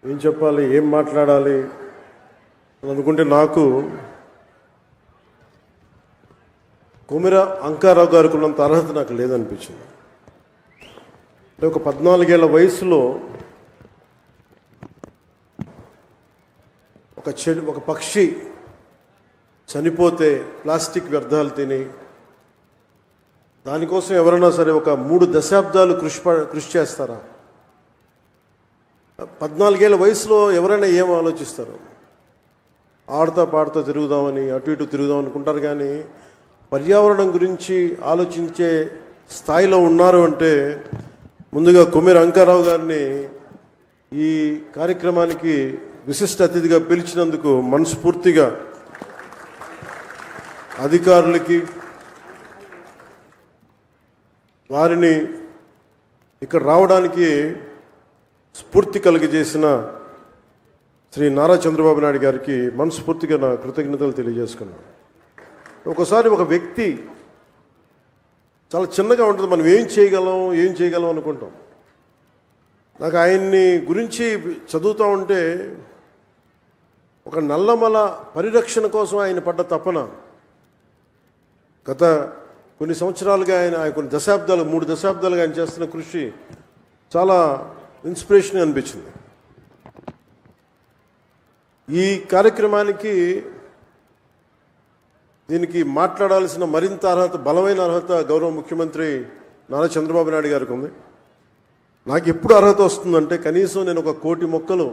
ఏం చెప్పాలి, ఏం మాట్లాడాలి అని అనుకుంటే నాకు కొమిర అంకారావు గారికి ఉన్నంత అర్హత నాకు లేదనిపించింది. అంటే ఒక 14 ఏళ్ల వయసులో ఒక పక్షి చనిపోతే ప్లాస్టిక్ వ్యర్థాలు తిని దానికోసం ఎవరైనా సరే ఒక 3 దశాబ్దాలు కృషి చేస్తారా? 14 ఏళ్ల వయసులో ఎవరైనా ఏం ఆలోచిస్తారు? ఆడుతా పాడుతూ తిరుగుదామని, అటు ఇటు తిరుగుదాం అనుకుంటారు. కానీ పర్యావరణం గురించి ఆలోచించే స్థాయిలో ఉన్నారు అంటే ముందుగా కొమిర అంకారావు గారిని ఈ కార్యక్రమానికి విశిష్ట అతిథిగా పిలిచినందుకు మనస్ఫూర్తిగా అధికారులకి, వారిని ఇక్కడ రావడానికి స్ఫూర్తి కలిగజేసిన శ్రీ నారా చంద్రబాబు నాయుడు గారికి మనస్ఫూర్తిగా నా కృతజ్ఞతలు తెలియజేసుకున్నాను. ఒకసారి ఒక వ్యక్తి చాలా చిన్నగా ఉంటుంది, మనం ఏం చేయగలం అనుకుంటాం. నాకు ఆయన్ని గురించి చదువుతూ ఉంటే ఒక నల్లమల పరిరక్షణ కోసం ఆయన పడ్డ తపన, గత కొన్ని సంవత్సరాలుగా ఆయన కొన్ని దశాబ్దాలు 3 దశాబ్దాలుగా ఆయన చేస్తున్న కృషి చాలా ఇన్స్పిరేషన్ అనిపించింది. ఈ కార్యక్రమానికి దీనికి మాట్లాడాల్సిన మరింత అర్హత, బలమైన అర్హత గౌరవ ముఖ్యమంత్రి నారా చంద్రబాబు నాయుడు గారికి ఉంది. నాకు ఎప్పుడు అర్హత వస్తుందంటే కనీసం నేను ఒక 1 కోటి మొక్కలు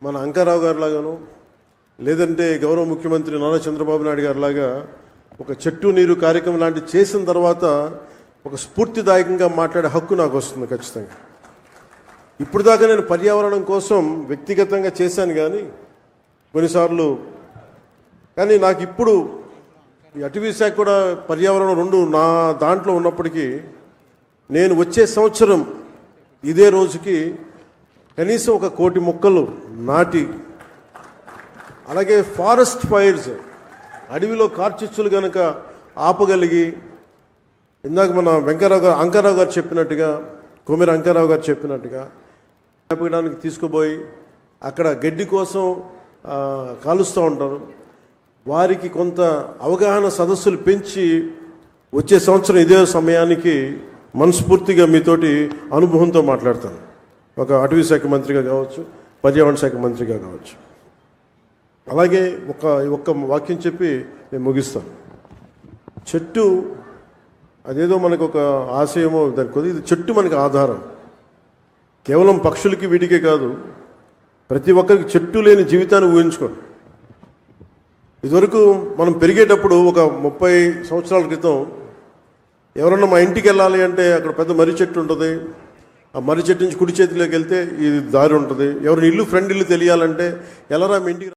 మన అంకారావు గారి లాగాను, లేదంటే గౌరవ ముఖ్యమంత్రి నారా చంద్రబాబు నాయుడు గారి లాగా ఒక చెట్టు నీరు కార్యక్రమం లాంటివి చేసిన తర్వాత ఒక స్ఫూర్తిదాయకంగా మాట్లాడే హక్కు నాకు వస్తుంది ఖచ్చితంగా. ఇప్పుడు దాకా నేను పర్యావరణం కోసం వ్యక్తిగతంగా చేశాను కానీ కొన్నిసార్లు, కానీ నాకు ఇప్పుడు ఈ అటవీ శాఖ కూడా పర్యావరణం 2 నా దాంట్లో ఉన్నప్పటికీ నేను వచ్చే సంవత్సరం ఇదే రోజుకి కనీసం ఒక 1 కోటి మొక్కలు నాటి, అలాగే ఫారెస్ట్ ఫైర్స్, అడవిలో కార్చిచ్చులు కనుక ఆపగలిగి, ఇందాక మన అంకారావు గారు చెప్పినట్టుగా, కొమిర అంకారావు గారు చెప్పినట్టుగా ఆపడానికి తీసుకుపోయి అక్కడ గడ్డి కోసం కాలుస్తూ ఉంటారు. వారికి కొంత అవగాహన సదస్సులు పెంచి వచ్చే సంవత్సరం ఇదే సమయానికి మనస్ఫూర్తిగా మీతోటి అనుభవంతో మాట్లాడతాను. ఒక అటవీ శాఖ మంత్రిగా కావచ్చు, పర్యావరణ శాఖ మంత్రిగా కావచ్చు. అలాగే ఒక్క వాక్యం చెప్పి నేను ముగిస్తాను. చెట్టు అదేదో మనకు ఒక ఆశయమో దాని కొద్ది, ఇది చెట్టు మనకు ఆధారం. కేవలం పక్షులకి వీటికే కాదు, ప్రతి ఒక్కరికి చెట్టు లేని జీవితాన్ని ఊహించుకోండి. ఇదివరకు మనం పెరిగేటప్పుడు ఒక 30 సంవత్సరాల క్రితం ఎవరన్నా మా ఇంటికి వెళ్ళాలి అంటే అక్కడ పెద్ద మర్రి చెట్టు ఉంటుంది. ఆ మర్రి చెట్టు నుంచి కుడి చేతిలోకి వెళ్తే ఇది దారి ఉంటుంది. ఎవరిని ఫ్రెండ్ ఇల్లు తెలియాలంటే ఎలారా మీ ఇంటికి